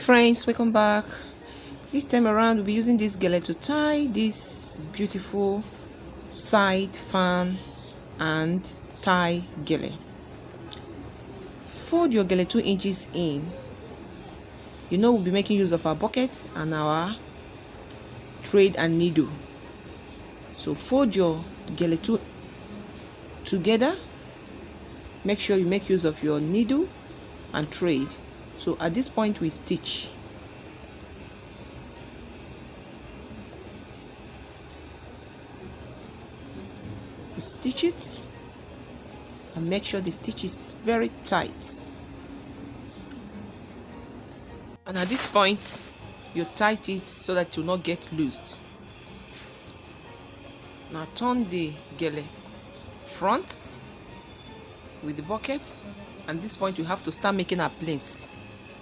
Friends, welcome back. This time around we'll be using this gele to tie this beautiful side fan and tie gele. Fold your gele 2 inches in. We'll be making use of our bucket and our thread and needle. So fold your gele 2 together. Make sure you make use of your needle and thread. So at this point we stitch. We stitch it and make sure the stitch is very tight. And at this point you tight it so that you will not get loosed. Now turn the gele front with the bucket, and at this point you have to start making our plaits.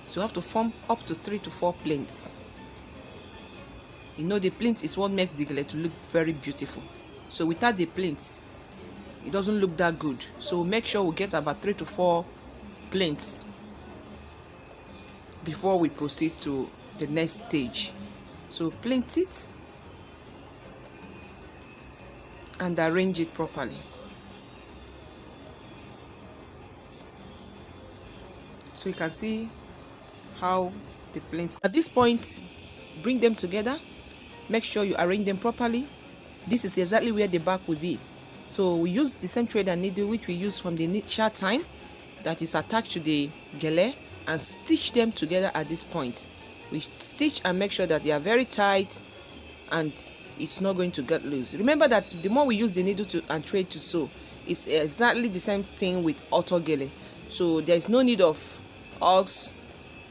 So you have to form up to 3 to 4 plaits. The plaits is what makes the gele to look very beautiful. So without the plaits, it doesn't look that good. So make sure we get about 3 to 4 plaits before we proceed to the next stage. So plait it and arrange it properly. So you can see how the plaits. At this point, bring them together. Make sure you arrange them properly. This is exactly where the back will be. So we use the same thread and needle which we use from the initial time that is attached to the gele, and stitch them together at this point. We stitch and make sure that they are very tight and it's not going to get loose. Remember that the more we use the needle and thread to sew, it's exactly the same thing with auto gele. So there is no need of us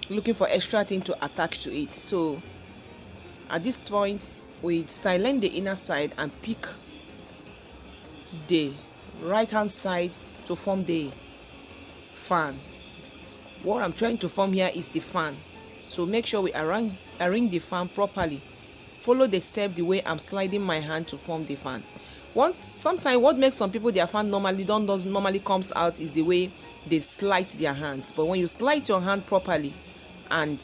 looking for extra thing to attach to it. So at this point we styline the inner side and pick the right hand side to form the fan. What I'm trying to form here is the fan. So make sure we arrange the fan properly. Follow the step the way I'm sliding my hand to form the fan. Sometimes what makes some people their fan normally comes out is the way they slide their hands. But when you slide your hand properly, and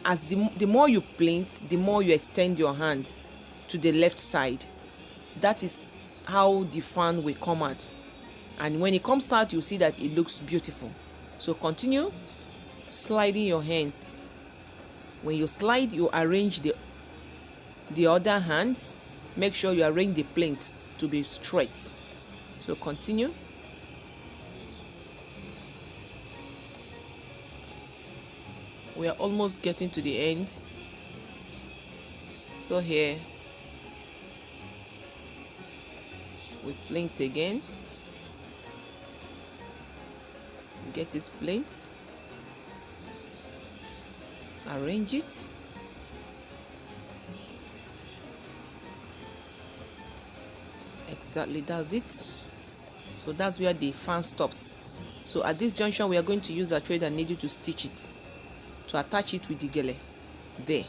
as the more you plait, the more you extend your hand to the left side, that is how the fan will come out. And when it comes out, you see that it looks beautiful. So continue sliding your hands. When you slide, you arrange the other hands. Make sure you arrange the plaits to be straight. So continue. We are almost getting to the end. So here we plait again. Get it plaits. Arrange it. Exactly, that's it. So that's where the fan stops. So at this junction we are going to use our thread and needle to stitch it, to attach it with the gele there.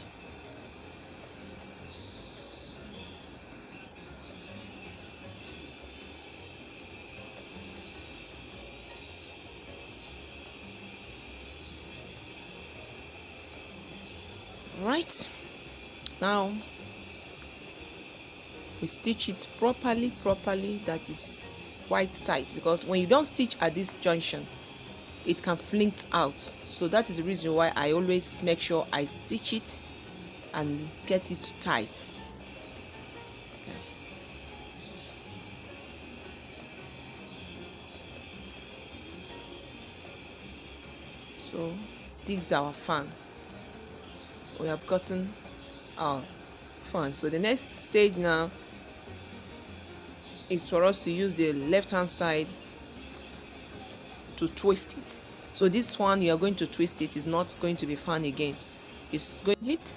Right, now we stitch it properly, that is quite tight, because when you don't stitch at this junction it can flint out. So that is the reason why I always make sure I stitch it and get it tight. Okay. So this is our fan. We have gotten our fan. So the next stage now is for us to use the left hand side to twist it. So this one you are going to twist it, is not going to be fan again. It's going to hit.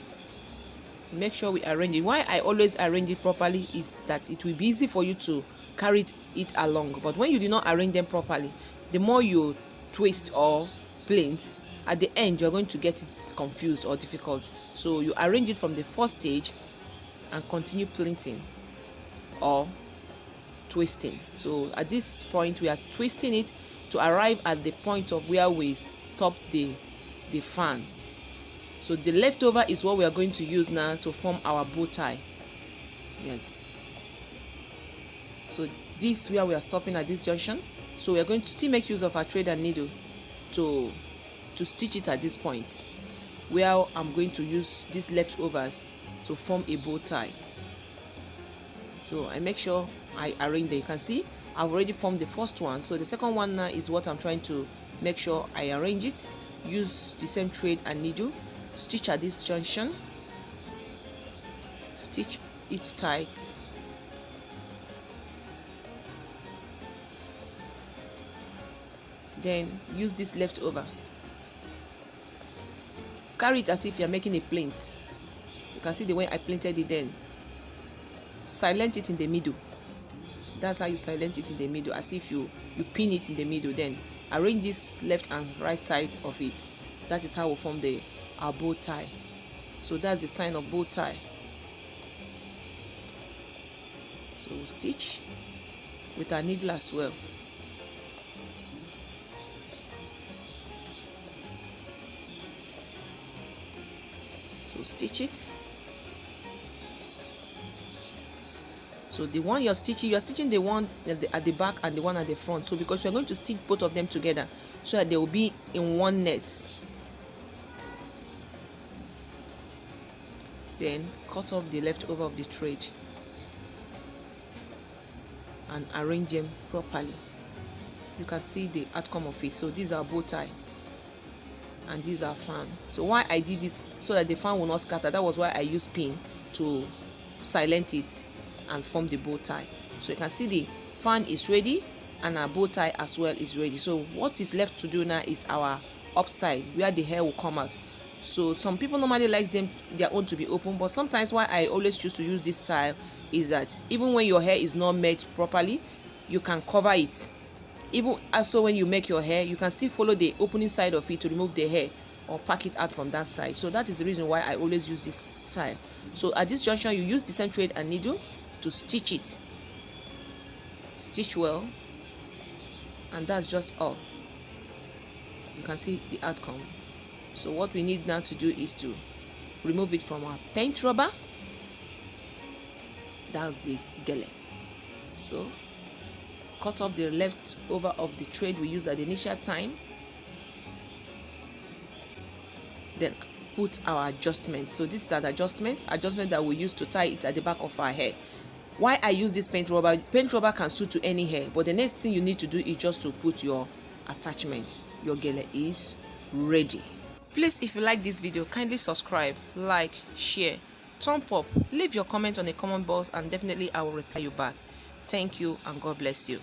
Make sure we arrange it. Why I always arrange it properly is that it will be easy for you to carry it along. But when you do not arrange them properly, the more you twist or plait, at the end you're going to get it confused or difficult. So you arrange it from the first stage and continue plaiting or twisting. So at this point we are twisting it to arrive at the point of where we stop the fan. So the leftover is what we are going to use now to form our bow tie. Yes. So this where we are stopping at this junction. So we are going to still make use of our thread and needle to stitch it at this point, where I'm going to use these leftovers to form a bow tie. So I make sure I arrange them. You can see I've already formed the first one, so the second one now is what I'm trying to make sure I arrange it. Use the same thread and needle, stitch at this junction, stitch it tight, then use this leftover, carry it as if you're making a plaint. You can see the way I planted it. Then silent it in the middle. That's how you silent it in the middle, as if you pin it in the middle. Then arrange this left and right side of it. That is how we form our bow tie. So that's the sign of bow tie. So we'll stitch with our needle as well. So stitch it. So the one you're stitching the one at the back and the one at the front. So because you're going to stitch both of them together so that they will be in oneness. Then cut off the leftover of the thread and arrange them properly. You can see the outcome of it. So these are bow tie and these are fan. So why I did this, so that the fan will not scatter. That was why I used pin to silent it and form the bow tie. So you can see the fan is ready and our bow tie as well is ready. So what is left to do now is our upside, where the hair will come out. So some people normally like their own to be open, but sometimes why I always choose to use this style is that even when your hair is not made properly, you can cover it. Even also when you make your hair, you can still follow the opening side of it to remove the hair or pack it out from that side. So that is the reason why I always use this style. So at this junction, you use the same thread and needle to stitch it. Stitch well, and that's just all. You can see the outcome. So what we need now to do is to remove it from our paint rubber. That's the gele. So cut off the leftover of the thread we used at the initial time. Then put our adjustment. So this is an adjustment that we use to tie it at the back of our hair. Why I use this paint rubber can suit to any hair, but the next thing you need to do is just to put your attachment. Your gele is ready. Please, if you like this video, kindly subscribe, like, share, thumb up, leave your comment on the comment box, and definitely I will reply you back. Thank you and God bless you.